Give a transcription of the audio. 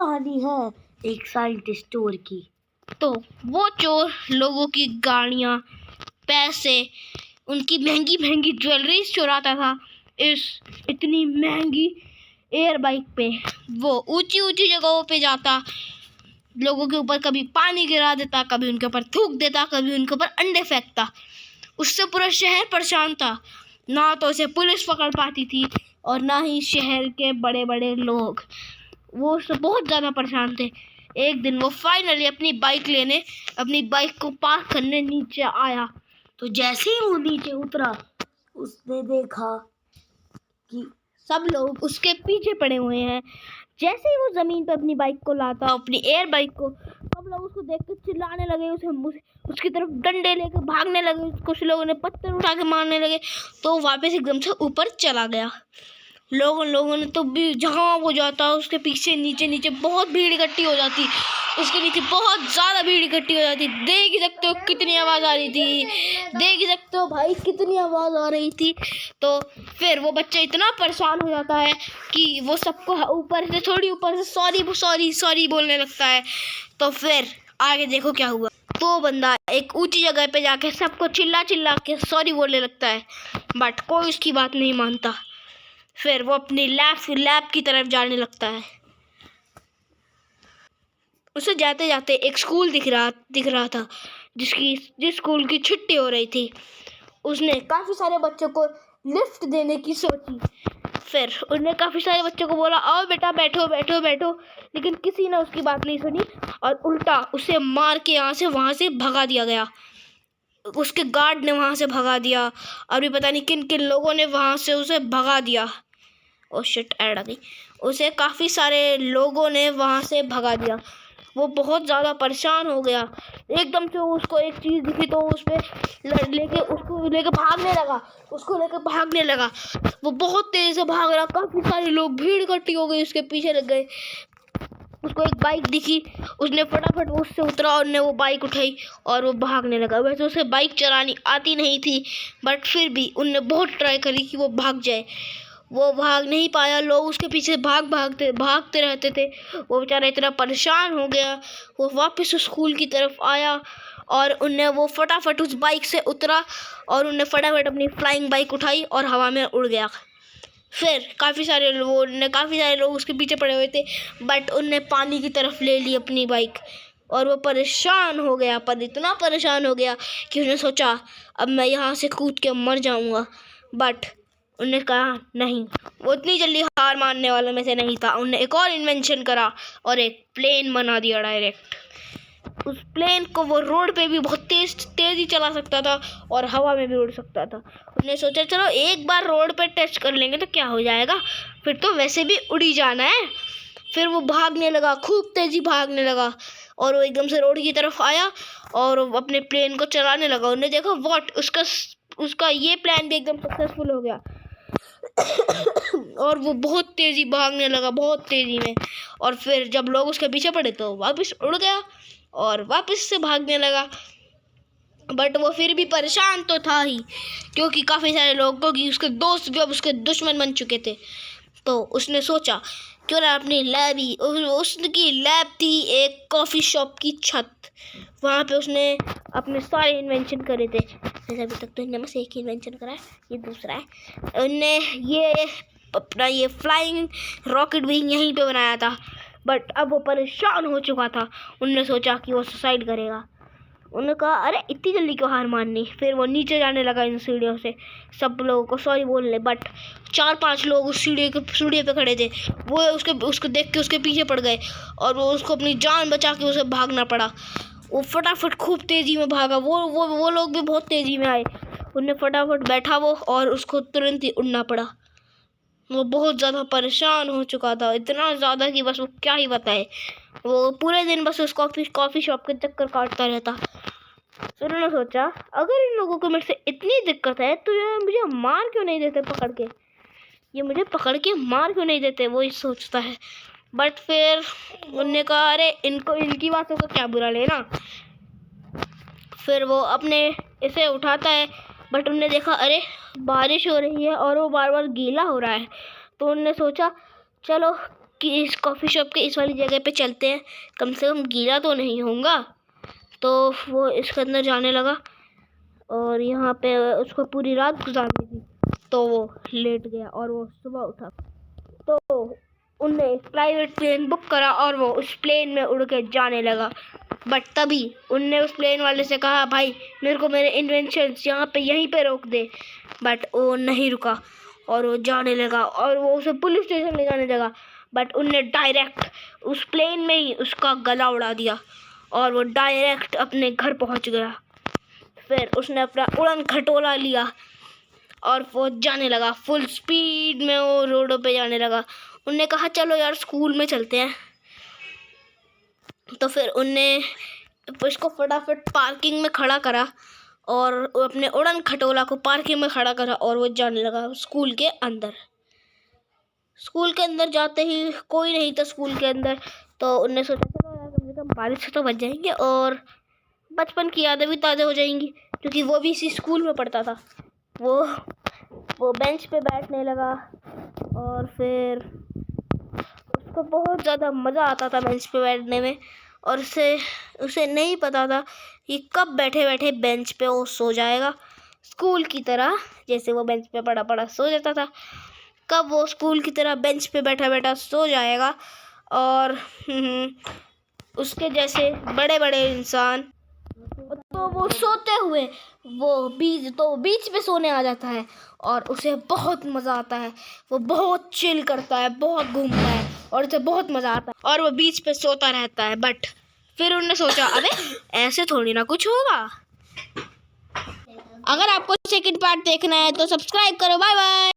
कहानी है एक साइंटिस्ट चोर की। तो वो चोर लोगों की गाड़ियाँ, पैसे, उनकी महंगी महंगी ज्वेलरीज चुराता था। इतनी महंगी एयर बाइक पे वो ऊंची ऊंची जगहों पे जाता, लोगों के ऊपर कभी पानी गिरा देता, कभी उनके ऊपर थूक देता, कभी उनके ऊपर अंडे फेंकता। उससे पूरा शहर परेशान था। ना तो उसे पुलिस पकड़ पाती थी और ना ही शहर के बड़े बड़े लोग। वो उससे बहुत ज़्यादा परेशान थे। एक दिन वो फाइनली अपनी बाइक को पार्क करने नीचे आया। तो जैसे ही वो नीचे उतरा, उसने देखा कि सब लोग उसके पीछे पड़े हुए हैं। जैसे ही वो ज़मीन पर अपनी बाइक को लाता, अपनी एयर बाइक को, सब लोग उसको देख कर चिल्लाने लगे, उसकी तरफ डंडे लेकर भागने लगे, कुछ लोगों ने पत्थर उठा के मारने लगे। तो वापस एकदम से ऊपर चला गया। लोगों ने तो भी जहाँ वो जाता उसके पीछे नीचे नीचे बहुत भीड़ इकट्ठी हो जाती, उसके नीचे बहुत ज़्यादा भीड़ इकट्ठी हो जाती। देख ही सकते हो कितनी आवाज़ आ रही थी, देख ही सकते हो भाई कितनी आवाज़ आ रही थी। तो फिर वो बच्चा इतना परेशान हो जाता है कि वो सबको ऊपर से सॉरी सॉरी सॉरी बोलने लगता है। तो फिर आगे देखो क्या हुआ। तो बंदा एक ऊंची जगह पे जाके सबको चिल्ला चिल्ला के सॉरी बोलने लगता है, बट कोई उसकी बात नहीं मानता। फिर वो अपनी लैब की तरफ जाने लगता है। उसे जाते जाते एक स्कूल दिख रहा था, जिस स्कूल की छुट्टी हो रही थी। उसने काफ़ी सारे बच्चों को लिफ्ट देने की सोची। फिर उसने काफ़ी सारे बच्चों को बोला, आओ बेटा बैठो बैठो बैठो, लेकिन किसी ने उसकी बात नहीं सुनी और उल्टा उसे मार के वहाँ से भगा दिया गया। उसके गार्ड ने वहाँ से भगा दिया और भी पता नहीं किन किन लोगों ने वहाँ से उसे भगा दिया। ओ शिट, ऐड आ गई। उसे काफ़ी सारे लोगों ने वहाँ से भगा दिया। वो बहुत ज़्यादा परेशान हो गया। एकदम से उसको एक चीज़ दिखी तो उसको लेके भागने लगा। वो बहुत तेज़ी से भाग रहा, काफ़ी सारे लोग भीड़ इकट्ठी हो गई, उसके पीछे लग गए। उसको एक बाइक दिखी, उसने फटाफट उससे उतरा और ने वो बाइक उठाई और वो भागने लगा। वैसे उसे बाइक चलानी आती नहीं थी, बट फिर भी उनने बहुत ट्राई करी कि वो भाग जाए। वो भाग नहीं पाया, लोग उसके पीछे भागते रहते थे। वो बेचारा इतना परेशान हो गया, वो वापस स्कूल की तरफ आया और उनने वो फटाफट उस बाइक से उतरा और उनने फटाफट अपनी फ्लाइंग बाइक उठाई और हवा में उड़ गया। फिर काफ़ी सारे लोग उसके पीछे पड़े हुए थे, बट उनने पानी की तरफ ले ली अपनी बाइक और वो परेशान हो गया। पर इतना परेशान हो गया कि उसने सोचा अब मैं यहाँ से कूद के मर जाऊँगा, बट उन्होंने कहा नहीं। वो इतनी जल्दी हार मानने वालों में से नहीं था। उन्होंने एक और इन्वेंशन करा और एक प्लेन बना दिया डायरेक्ट। उस प्लेन को वो रोड पे भी बहुत तेज़ी चला सकता था और हवा में भी उड़ सकता था। उसने सोचा चलो एक बार रोड पे टेस्ट कर लेंगे तो क्या हो जाएगा, फिर तो वैसे भी उड़ ही जाना है। फिर वो भागने लगा, खूब तेज़ी भागने लगा और वो एकदम से रोड की तरफ आया और अपने प्लेन को चलाने लगा। उन्होंने देखा व्हाट, उसका ये प्लान भी एकदम सक्सेसफुल हो गया और वो बहुत तेज़ी भागने लगा, बहुत तेज़ी में। और फिर जब लोग उसके पीछे पड़े तो वापस उड़ गया और वापस से भागने लगा। बट वो फिर भी परेशान तो था ही, क्योंकि काफ़ी सारे लोगों की उसके दोस्त भी अब उसके दुश्मन बन चुके थे। तो उसने सोचा क्यों ना अपनी लैब ही, उसकी लैब थी एक कॉफ़ी शॉप की छत। वहाँ पे उसने अपने सारे इन्वेंशन करे थे। वैसे अभी तक तो इनने बस एक ही इन्वेंशन करा है, ये दूसरा है। उनने ये फ्लाइंग रॉकेट भी यहीं पे बनाया था, बट अब वो परेशान हो चुका था। उनने सोचा कि वो सुसाइड करेगा। उन्होंने कहा अरे इतनी जल्दी क्यों हार माननी। फिर वो नीचे जाने लगा इन सीढ़ियों से, सब लोगों को सॉरी बोलने। बट 4-5 लोग उस सीढ़ी पे खड़े थे। वो उसको देख के उसके पीछे पड़ गए और वो उसको अपनी जान बचा के उसे भागना पड़ा। वो फटाफट खूब तेज़ी में भागा। वो लोग भी बहुत तेज़ी में आए। उन्हें फटाफट बैठा वो और उसको तुरंत ही उड़ना पड़ा। वो बहुत ज़्यादा परेशान हो चुका था, इतना ज़्यादा कि बस वो क्या ही बताए। वो पूरे दिन बस उस कॉफ़ी शॉप के चक्कर काटता रहता। फिर उन्होंने सोचा अगर इन लोगों को मेरे से इतनी दिक्कत है तो ये मुझे मार क्यों नहीं देते पकड़ के, ये मुझे पकड़ के मार क्यों नहीं देते, वो ही सोचता है। बट फिर उन्होंने कहा अरे इनकी बातों का क्या बुरा लेना। फिर वो अपने इसे उठाता है, बट उन्होंने देखा अरे बारिश हो रही है और वो बार बार गीला हो रहा है। तो उन्होंने सोचा चलो कि इस कॉफ़ी शॉप के इस वाली जगह पे चलते हैं, कम से कम गीला तो नहीं होगा। तो वो इसके अंदर जाने लगा और यहाँ पे उसको पूरी रात गुजारनी थी, तो वो लेट गया और वो सुबह उठा तो उनने एक प्राइवेट प्लेन बुक करा और वो उस प्लेन में उड़ के जाने लगा। बट तभी उनने उस प्लेन वाले से कहा, भाई मेरे को मेरे इन्वेंशंस यहाँ पे यहीं पे रोक दे। बट वो नहीं रुका और वो जाने लगा और वो उसे पुलिस स्टेशन ले जाने लगा। बट उनने डायरेक्ट उस प्लेन में ही उसका गला उड़ा दिया और वो डायरेक्ट अपने घर पहुँच गया। फिर उसने अपना उड़न खटोला लिया और वो जाने लगा फुल स्पीड में, वो रोडों पे जाने लगा। उनने कहा चलो यार स्कूल में चलते हैं। तो फिर उनने उसको फटाफट पार्किंग में खड़ा करा और अपने उड़न खटोला को पार्किंग में खड़ा करा और वो जाने लगा स्कूल के अंदर। स्कूल के अंदर जाते ही कोई नहीं था स्कूल के अंदर, तो उनने सोचा चलो यार कम से कम बारिश से तो बच जाएंगे और बचपन की यादें भी ताज़ा हो जाएंगी, क्योंकि वो भी इसी स्कूल में पढ़ता था। वो बेंच पे बैठने लगा और फिर उसको बहुत ज़्यादा मज़ा आता था बेंच पे बैठने में, और उसे नहीं पता था कि कब बैठे बैठे बेंच पे वो सो जाएगा, स्कूल की तरह जैसे वो बेंच पे पड़ा पड़ा सो जाता था। कब वो स्कूल की तरह बेंच पे बैठा बैठा सो जाएगा और उसके जैसे बड़े बड़े इंसान, तो वो सोते हुए वो बीच पे सोने आ जाता है और उसे बहुत मज़ा आता है। वो बहुत चिल करता है, बहुत घूमता है और उसे बहुत मज़ा आता है और वो बीच पे सोता रहता है। बट फिर उन्होंने सोचा अबे ऐसे थोड़ी ना कुछ होगा। अगर आपको सेकंड पार्ट देखना है तो सब्सक्राइब करो। Bye bye.